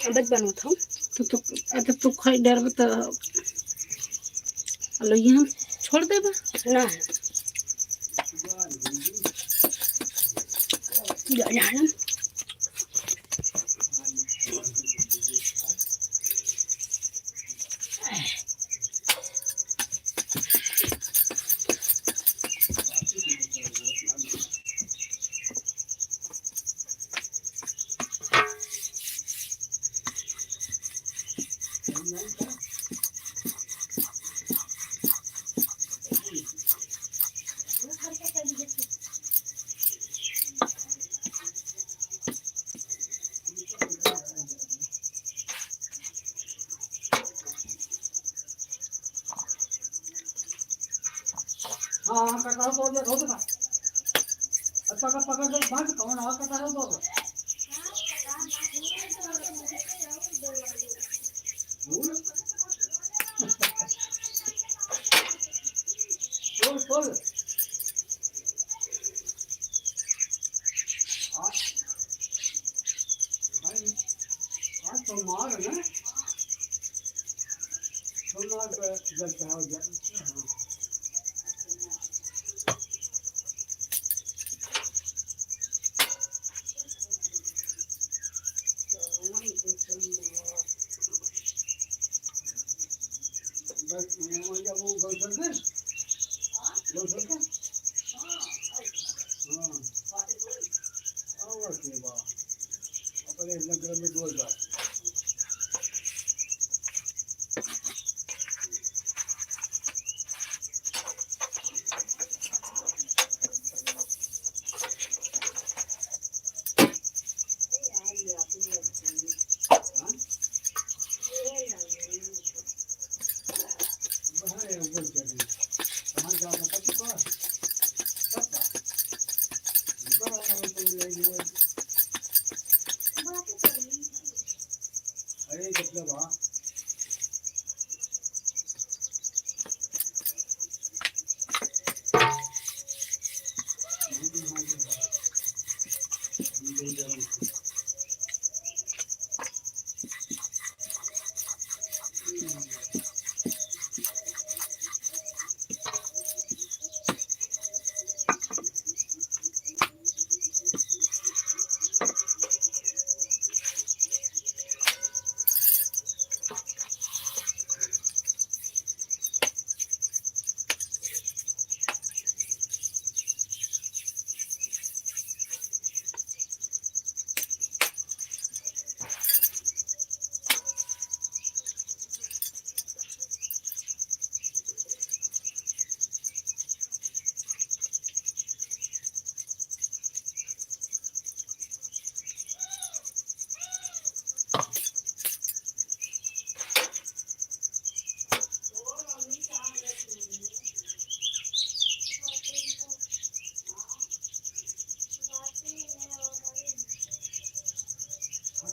अबत बनत हूँ तो खाई डर तो लो यहाँ छोड़ देबा ना जाना हाँ कटा हो दे हो ना पकड़ पकड़ दो बांध कौन आ कटा हो दो बोल बोल आज तो मार ना तो मार जलता हो गया बस मैं जब वो गौचर के हाँ और के बा अपने नगर में बोल बात बाहर है ऊपर चढ़ने कहाँ जाता था तो कहाँ ऊपर आना हो तो ले अरे कितना बा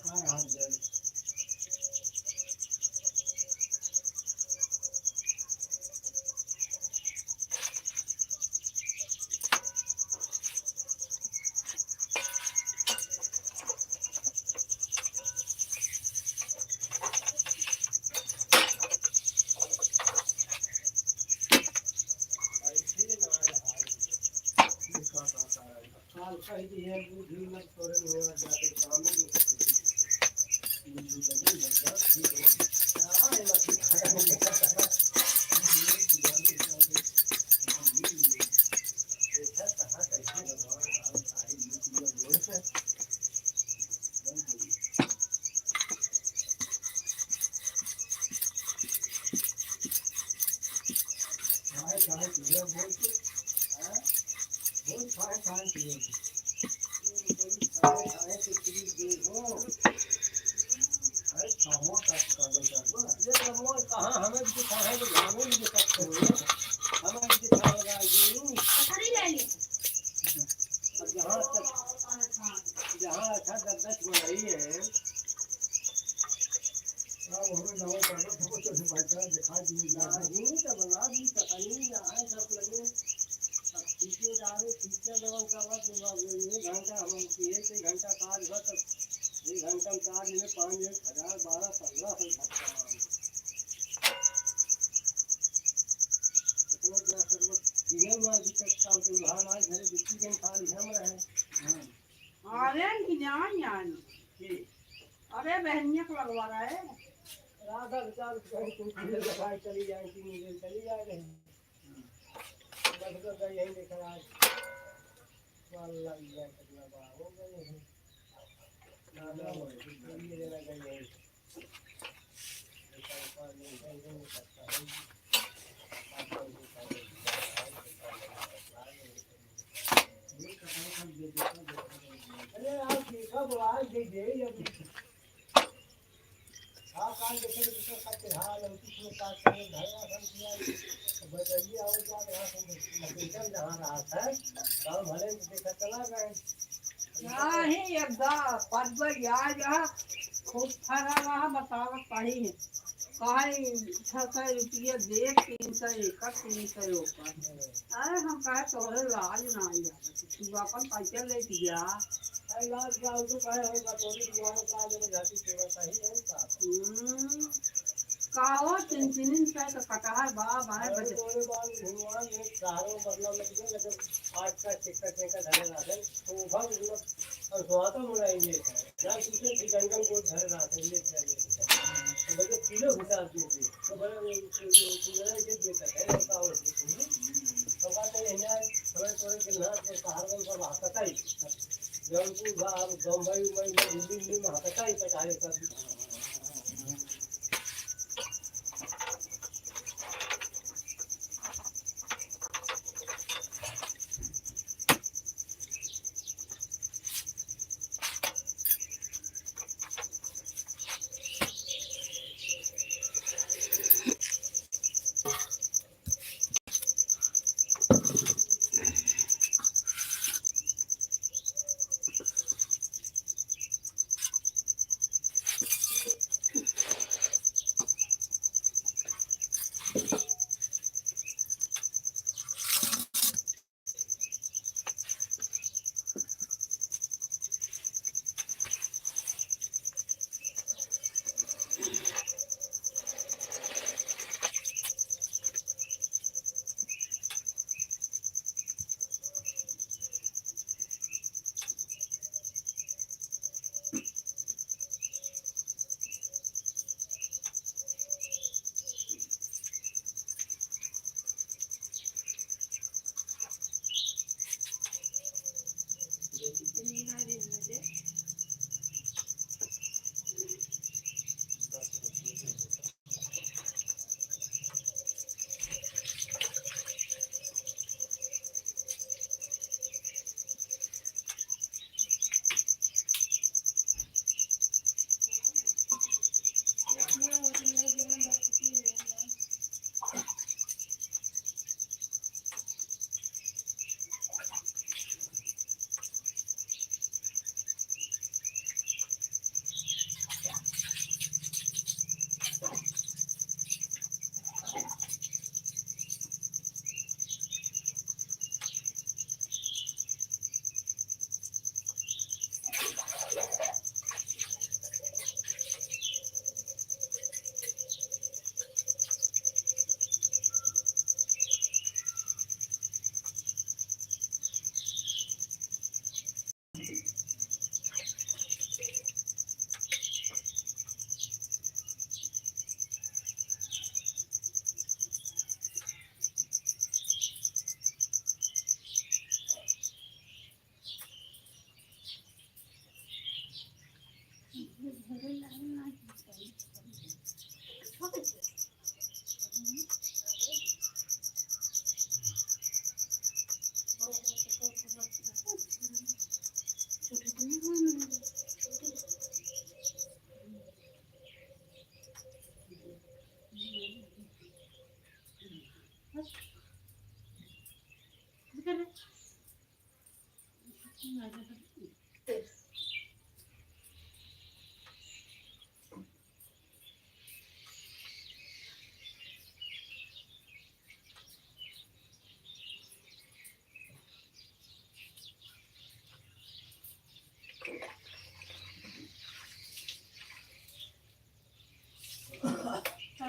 कहाँ हाथ जाए साल कहीं है बुद्धि मत तोड़े हुए जाते काम में बुद्धि लगी लगा ठीक है हाँ ये बात देखा कहाँ कैसे भगवान सारी नीति बोले खाए खाए पिए बोल के बहुत खाए खाए पिए खाए खाए के फ्री दे हो अरे कहाँ तक कागज जाबो ये तो मोर कहाँ हमें भी दिखाए तो हमें भी दिखा छोड़ो हमें भी दिखाएगा जी पकड़ी ले ली और जहाँ अच्छा दस बनाई है अब हमें नवा करना बहुत अच्छा भाई दिखा दिए नहीं तो बना दी तकनी आए सब लगे अब ठीके डाले ठीके दवा करवा देवा एक घंटा हम किए से घंटा काज भर एक घंटा में 4 दिन में 5 1000 12 15 से खर्चा इतना क्या करो दिने में भी काम तो वहां आज घरे बिक्री के खाली हम रहे अरे की जान यार कि अरे बहनिया को लगवा रहा है राधा विचार कहीं कुछ लगाई चली जाए कि मुझे चली जा रहे बस कर यही देखा आज वाल लग गया कितना बार हो गए हैं ना ना हो ये देना गई है ऐसा ऊपर नहीं है नहीं सकता है अरे आप देखा वो आज देख दे या हाँ कान देखे तो कितना खाते हाँ लौकी में काट के धरना बन किया बताइए और क्या रहा लोकेशन जहाँ रहा था गाँव भले देखा चला गए नहीं यदा पदवर यार यहाँ खूब फरा रहा बतावत पड़ी है कहीं 600 रुपया दे 301 ऊपर अरे हम कहे तोहरे राज ना आई तू अपन पैसा ले जा अरे लाल जाओ तो कहे होगा थोड़ी दुआओं का जो जाती सेवा सही है का काहो 3-3 से तो कटहर बाप आए अरे बजे थोड़े बाद भगवान ने चारों मतलब लग गए लेकिन आज का टिकट टिकट धरे रहा तो भग मतलब और स्वाता मुलाएंगे या दूसरे की जंगल को धरे रहा है ले जाएंगे तो बजे किलो हिसाब से तो बड़े सुंदर के देता है का और तो बात है यहाँ थोड़े थोड़े के ना के सहारगंज का भाषा ही जौनपुर बम्बई में दिल्ली में भाषा ही पटारे का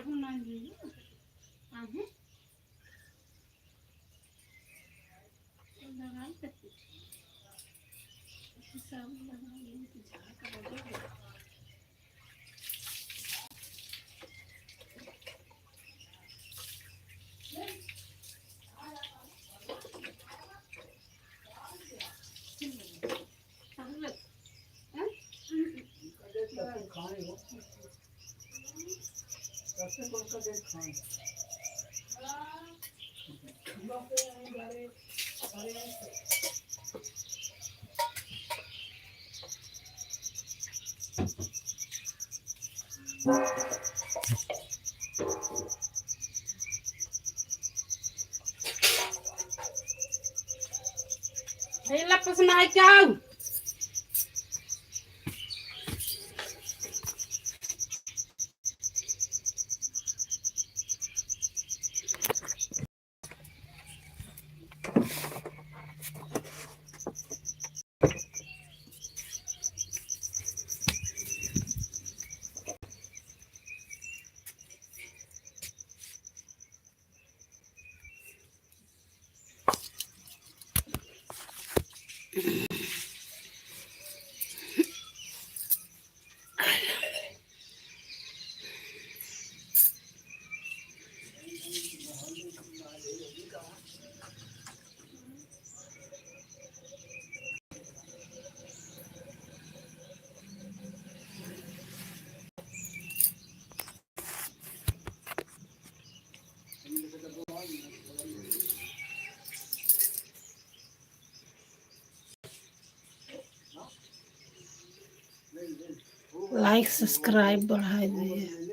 साबुन ना लीजिए आगे लगा सकते साबुन लगा तो झाड़ का बदल खाए हो सबसे कौन सा देश खाए ये लपस ना क्या लाइक सब्सक्राइब बढ़ा दिए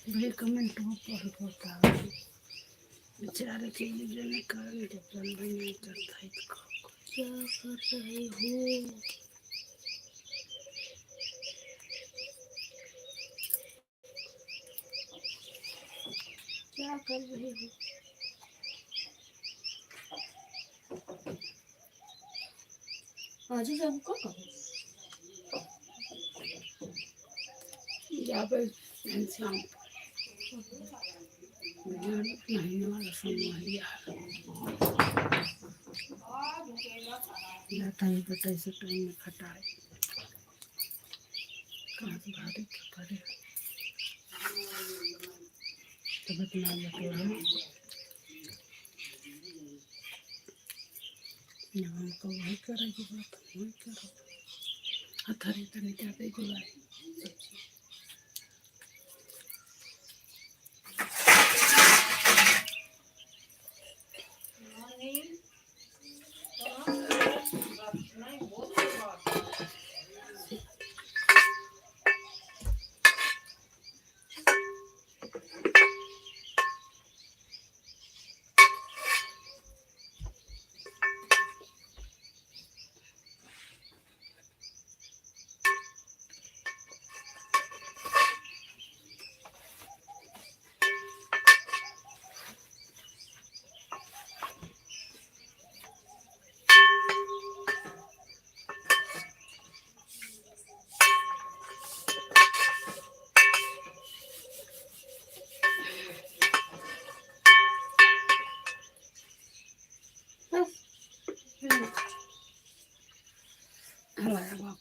भाई कमेंट में पढ़ होता बेचारे के लिए जो कारण जब बंद नहीं करता है तो क्या कर रहे हो क्या कर रहे हो आज ही हमको यहाँ पे शाम महीने वाला समय जाता है बता इसे टाइम में खटाए कहाँ से भारी क्या करे तब इतना लगे जब हमको वही करेगी बात वही करो हथारी तनी जाते गुलाए सब्जी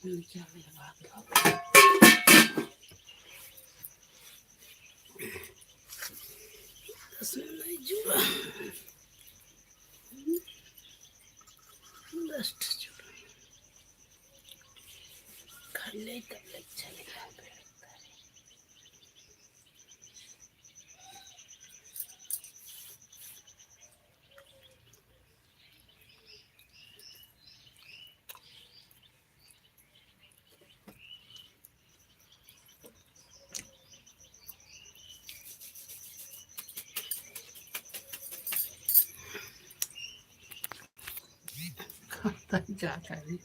चले भाग दस में नहीं जुड़ा, 10 जुड़ा खाली तब लग चलेगा। खाता जाता है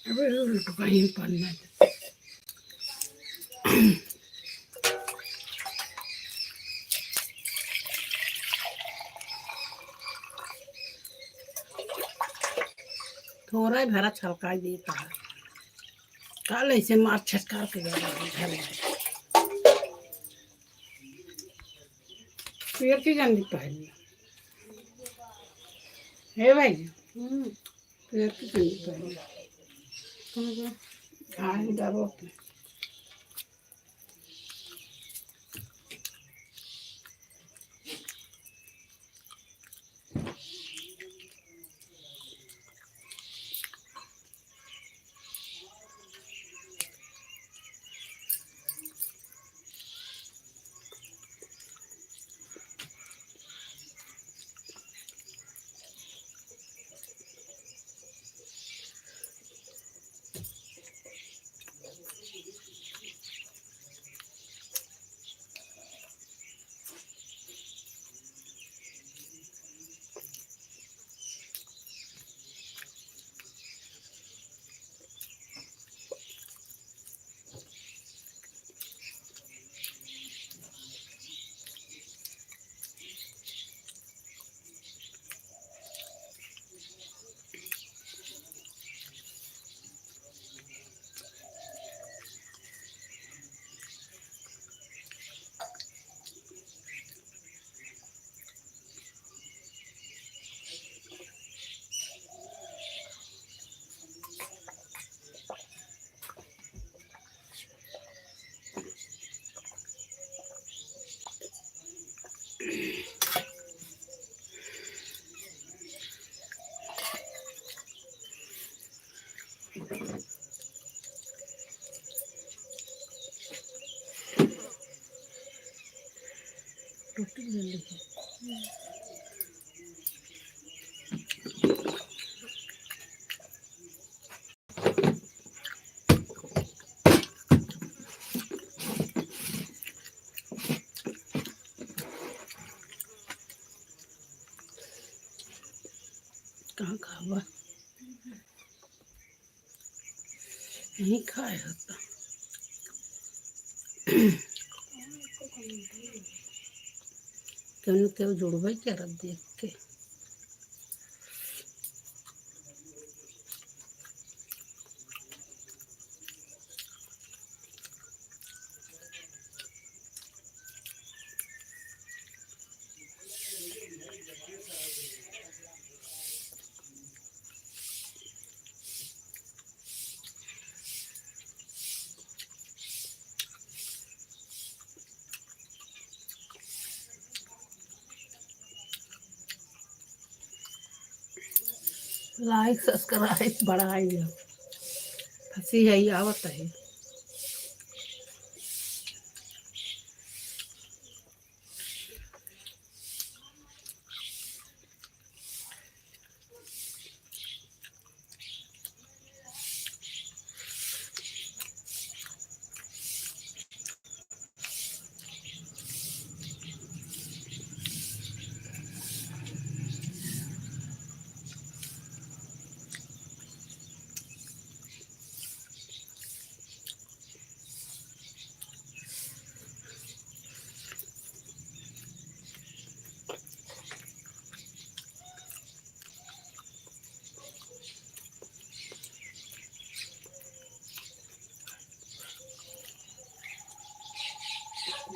अबे उल्ट कहीं पढ़ना थोड़ा ही भरा छलका देता है कल ऐसे मार छटकार के पेड़ की गंदी पहली है भाई पेड़ की गंदी पहली हाँ डरो रोटी ले लीजिए नहीं खाए होता क्यों क्यों जुड़वा क्या रख देख के लाइक सब्सक्राइब बढ़ाई हंसी है आवत है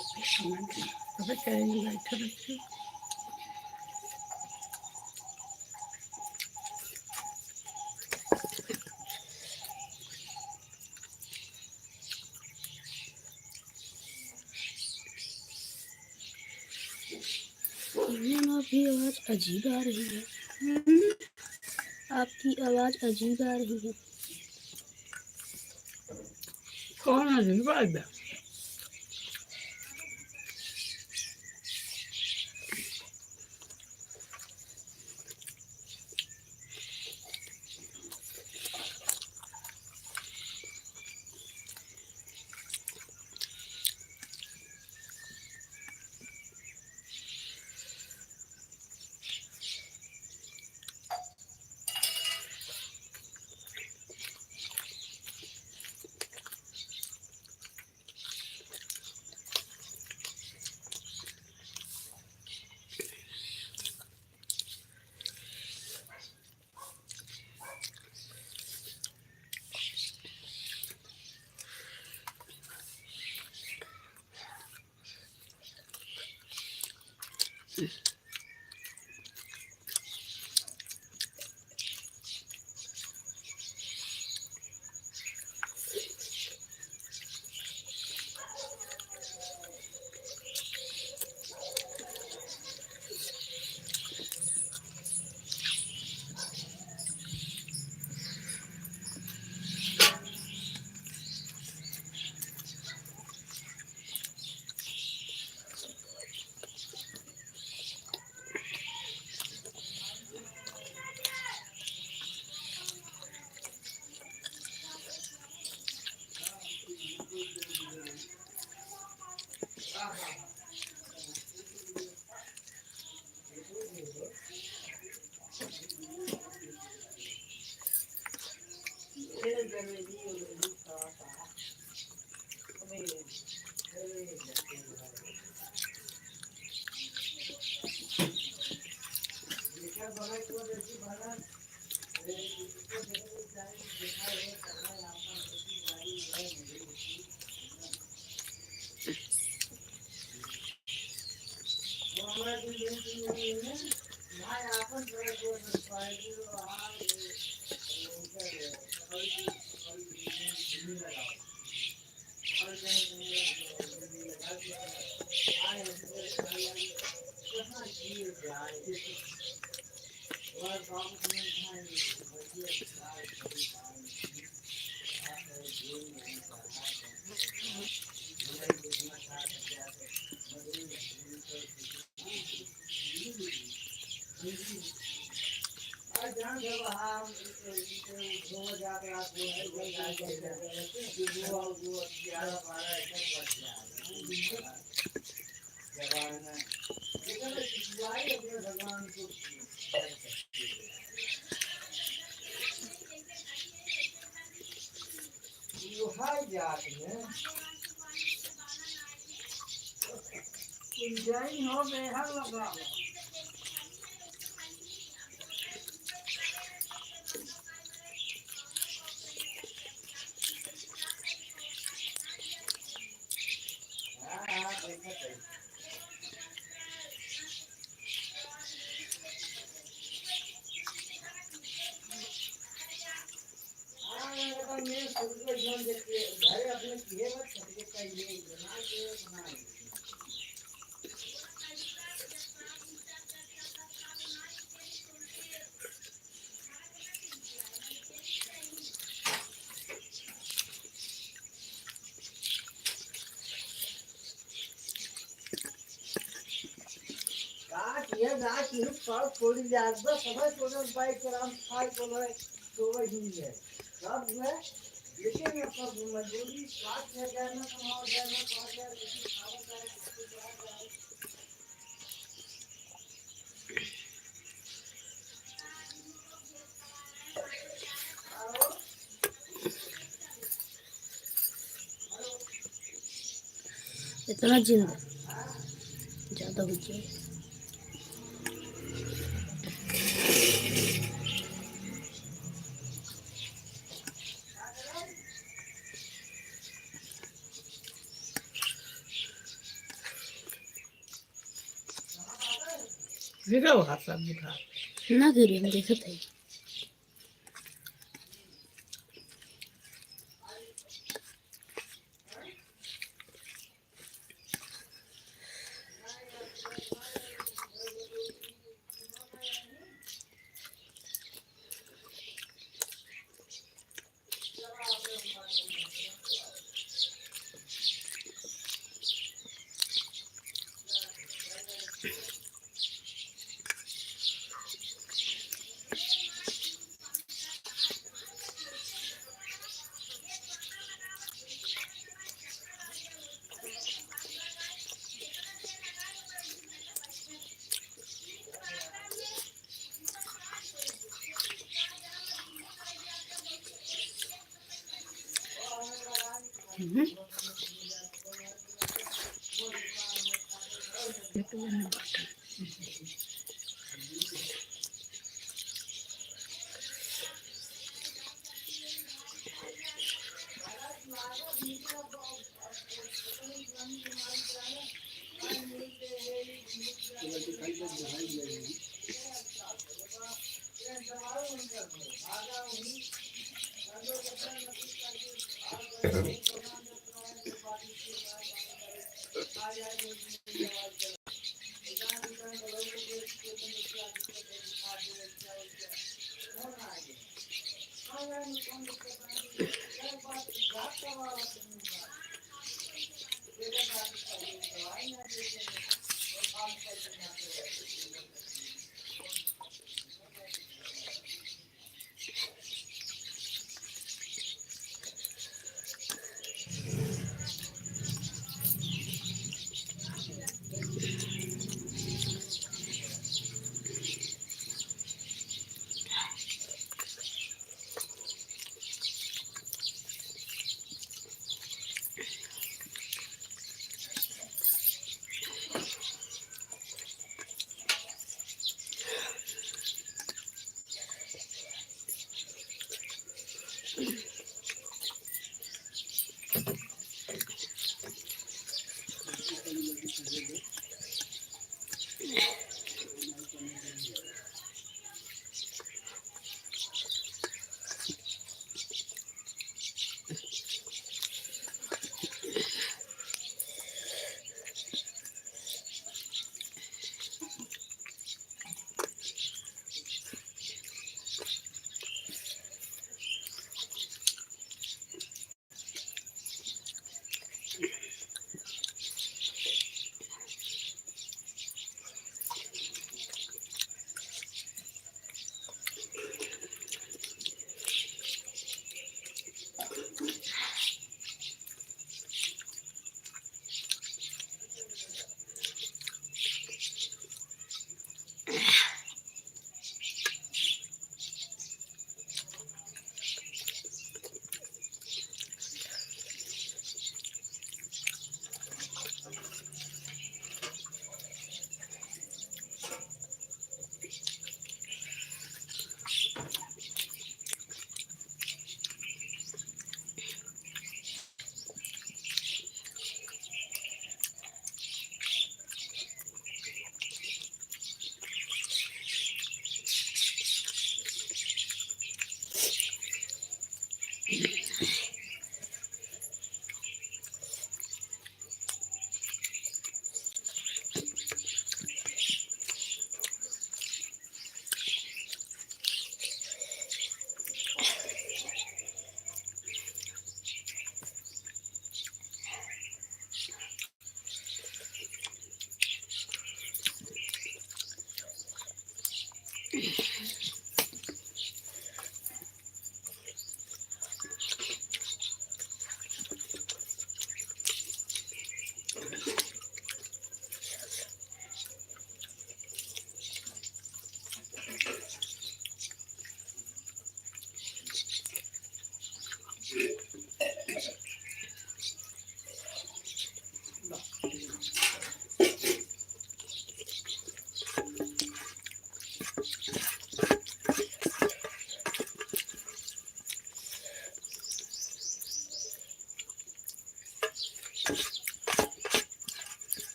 अबे कहीं बैठे बैठे आपकी आवाज अजीब आ रही है आपकी आवाज अजीब आ रही है कौन अजीब आ गया जैन हो बेहद लगा ये ना कि पाव थोड़ी ज्यादा समय तो बाइक आराम खाई तो वही है सब है लेकिन अब मजदूरी 7,000 में कमाओ जाना 5,000 खाना जाए इतना जिंदा ज़्यादा हो जाए। गिरा हुआ सब्जी खा ना गिरी हम देखे थे।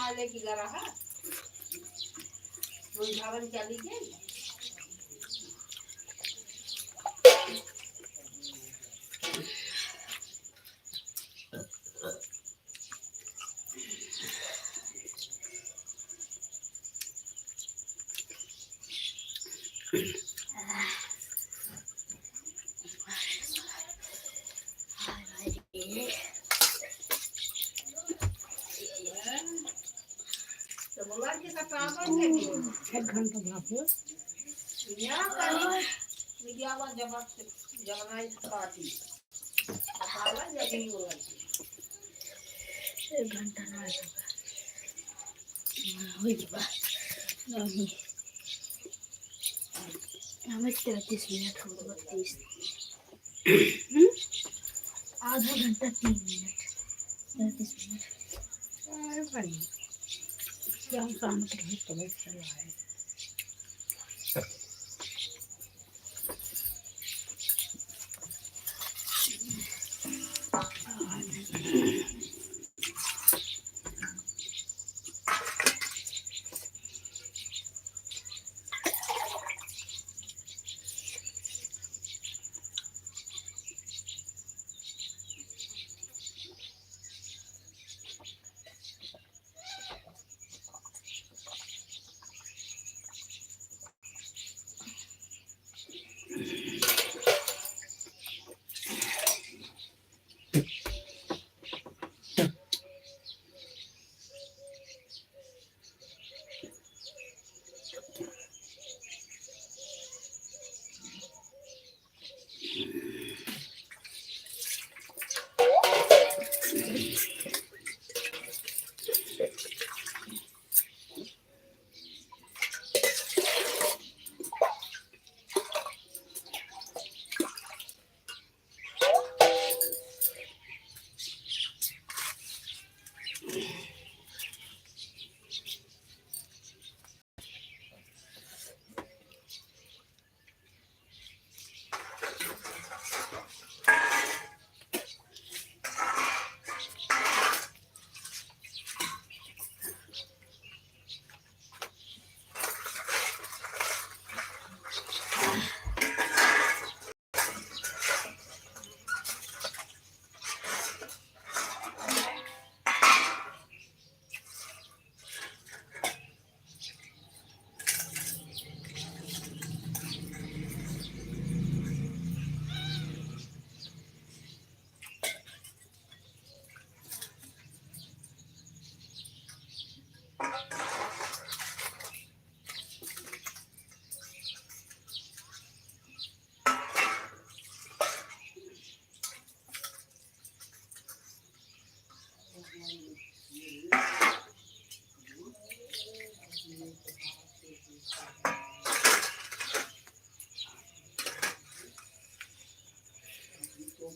माले की ला रहा मुंझावन क्या लीजिए तो बोला कि का काम है कि 1 घंटा भापो यहाँ कहीं मीडिया वाला जब नहीं पाती साला जगी हो गई 1 घंटा ना हो गया नहीं हमें 33 मिनट हो 32 आधा घंटा 3 मिनट 33 मिनट अरे भाई क्या काम कर रहे तो बहुत चला है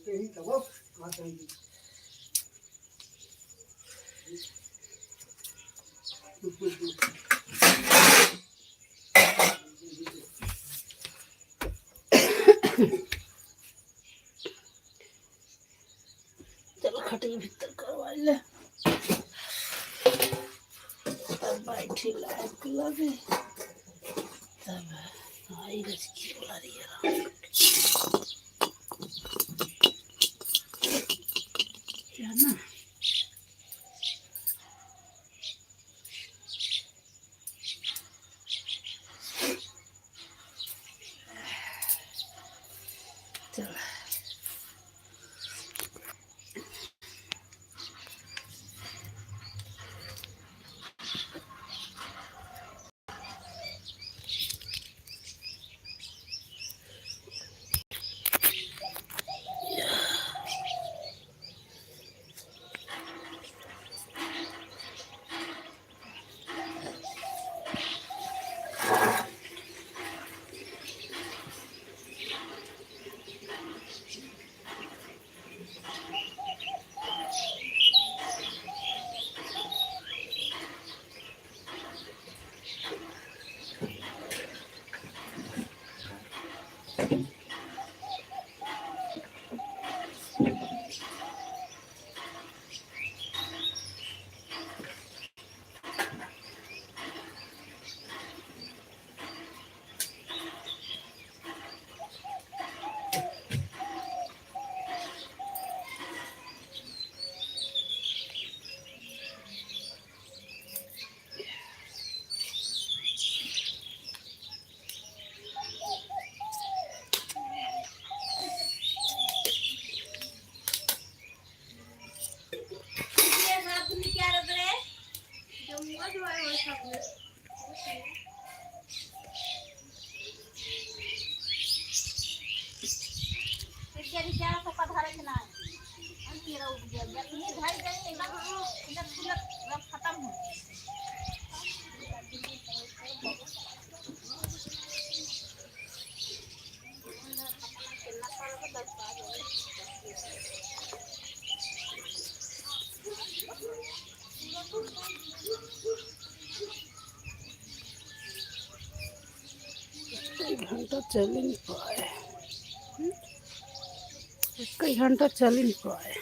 तो ही तब आता है चलो खटे भीतर करवा ले तब बैठी लाइट लगे तब आई रसकी बोला रही है क्या ना चल एक घंटा चल ही नहीं पाए, कई घंटा चल ही नहीं पाए।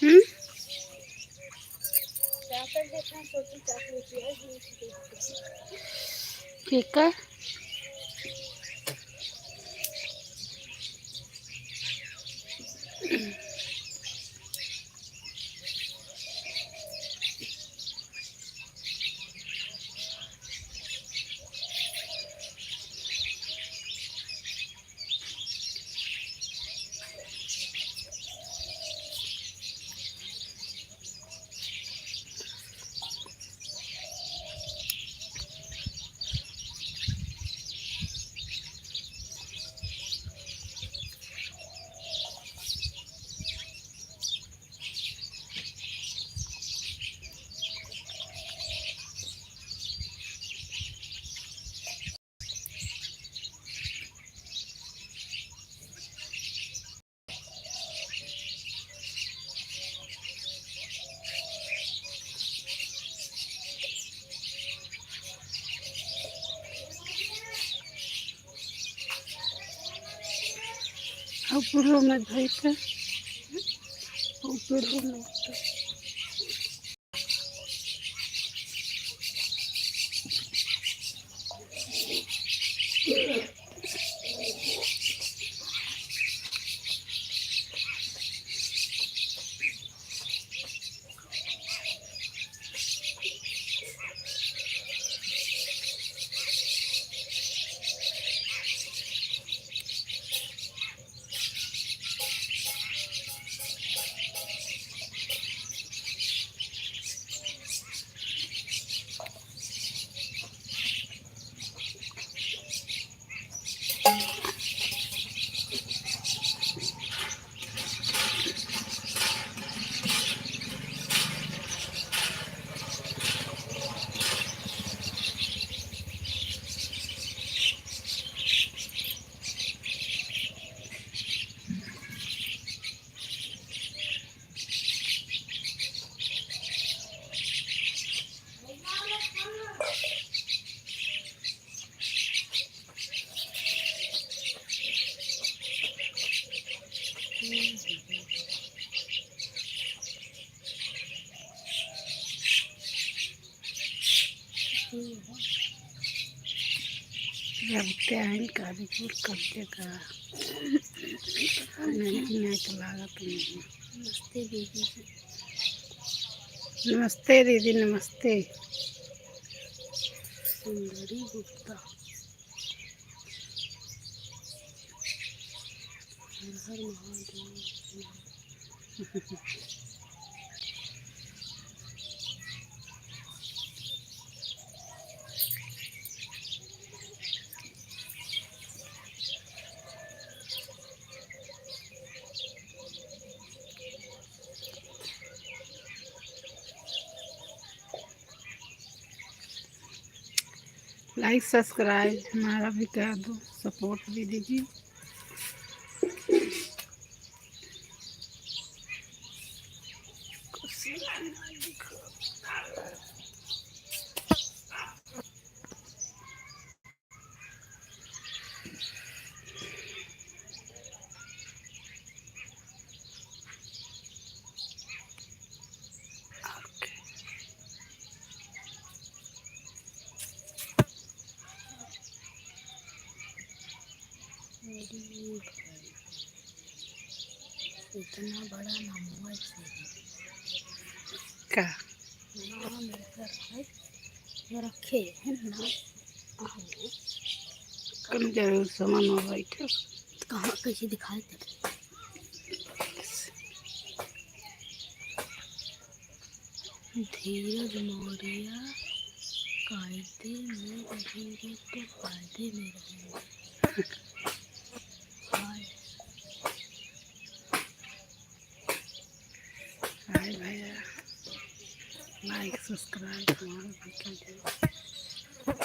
हम्म, ठीक है। ऊपर में भाई थे, ऊपर में रखते हैं कारीपुर कब्जे का नेट लागत नहीं। नमस्ते दीदी, नमस्ते दीदी, नमस्ते। सुंदरी गुप्ता, हर हर महादेव। लाइक सब्सक्राइब हमारा भी कर दो, सपोर्ट भी दीजिए। इतना बड़ा ना मोबाइल से का ना मिलकर है ये रखे हैं ना आगे कम जरूर सामान में बैठे कहाँ कैसे दिखाई दे धीरज मौर्य कायदे में रहेंगे तो फायदे में रहेंगे हाय हाय भैया लाइक सब्सक्राइब हमारा भी कर दो।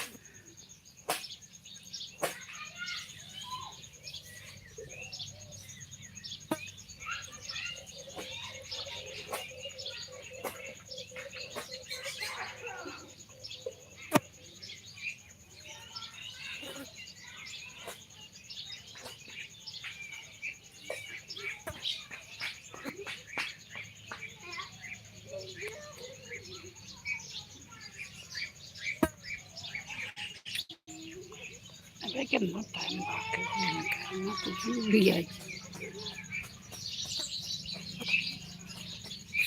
अबे कितना टाइम बाकी है करना तो भी आई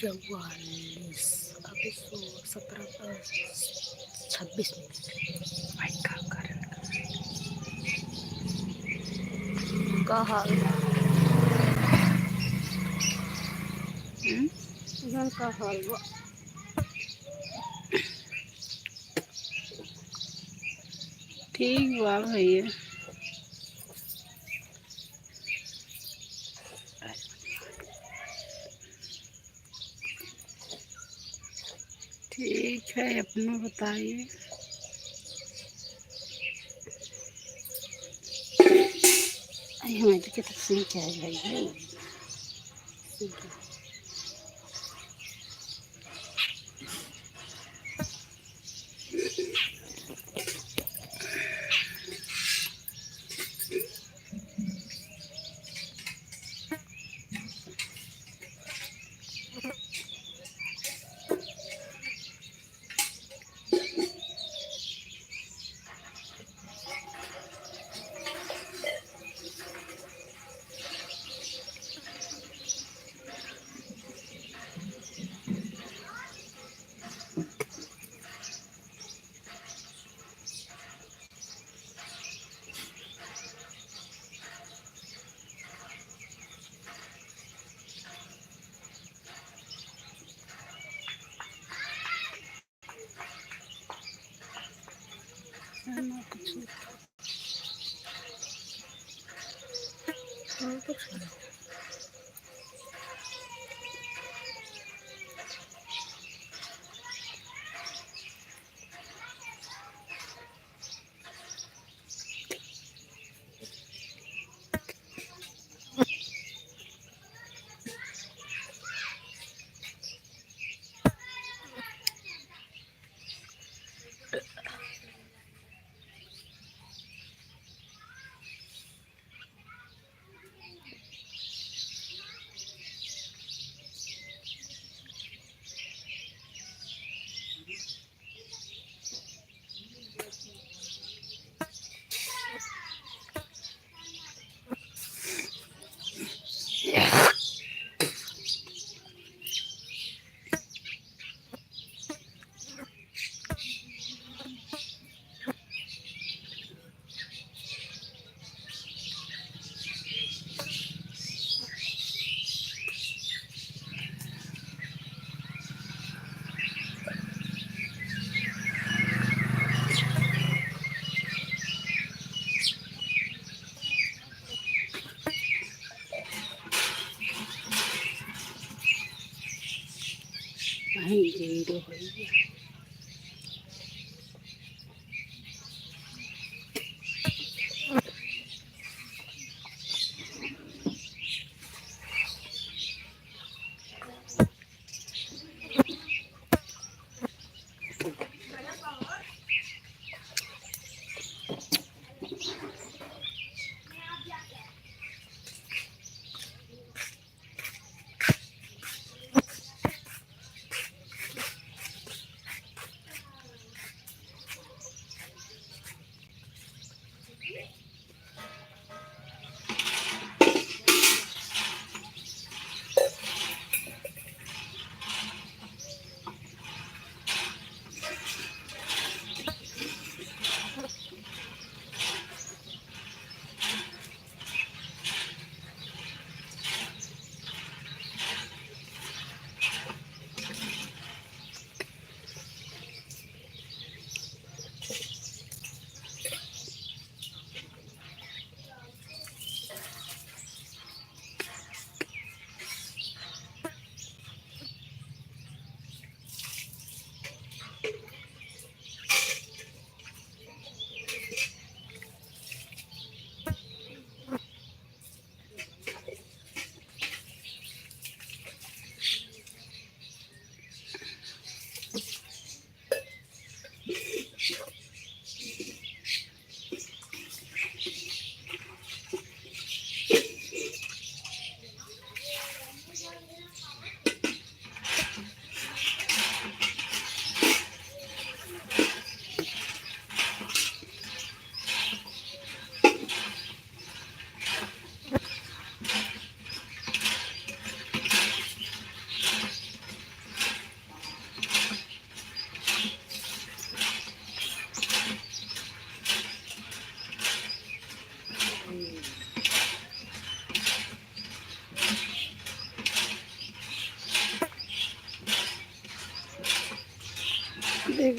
44 अभी 26 मिनट भाई का कर का हाल हम्म? घर का हाल बा ठीक बा भैया ठीक है अपना बताइए हमें तो कितना सीन क्या है भाई कुछ और कुछ नहीं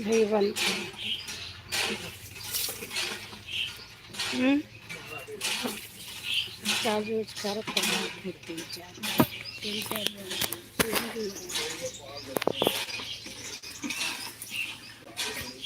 भी बनता है। चार्ज यूज कर तीन चार